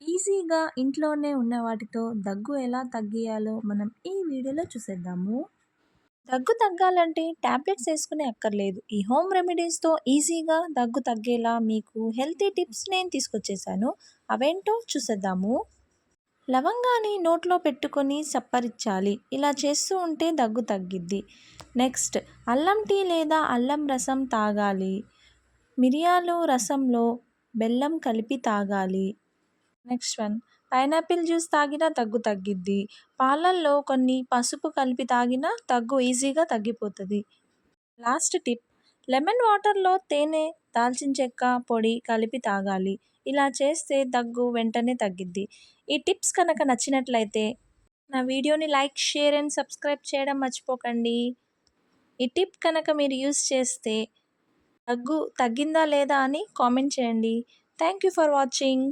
ఈజీగా ఇంట్లోనే ఉన్న వాటితో దగ్గు ఎలా తగ్గియాలో మనం ఈ వీడియోలో చూసేద్దాము. దగ్గు తగ్గాలంటే టాబ్లెట్స్ వేసుకునే అక్కర్లేదు. ఈ హోమ్ రెమెడీస్‌తో ఈజీగా దగ్గు తగ్గేలా మీకు హెల్తీ టిప్స్ నేను తీసుకొచ్చేసాను. అవేంటో చూసేద్దాము. లవంగాన్ని నోట్లో పెట్టుకొని సప్పరించాలి. ఇలా చేస్తూ ఉంటే దగ్గు తగ్గిద్ది. నెక్స్ట్ అల్లం టీ లేదా అల్లం రసం తాగాలి. మిరియాలు రసంలో బెల్లం కలిపి తాగాలి. నెక్స్ట్ వన్ పైనాపిల్ జ్యూస్ తాగినా దగ్గు తగ్గిద్ది. పాలల్లో కొన్ని పసుపు కలిపి తాగినా దగ్గు ఈజీగా తగ్గిపోతది. లాస్ట్ టిప్ లెమన్ వాటర్‌లో తేనె, దాల్చిన చెక్క పొడి కలిపి తాగాలి. ఇలా చేస్తే దగ్గు వెంటనే తగ్గిద్ది. ఈ టిప్స్ కనుక నచ్చినట్లయితే నా వీడియోని లైక్, షేర్ అండ్ సబ్స్క్రైబ్ చేయడం మర్చిపోకండి. ఈ టిప్ కనుక మీరు యూజ్ చేస్తే దగ్గు తగ్గిందా లేదా అని కామెంట్ చేయండి. Thank you for watching.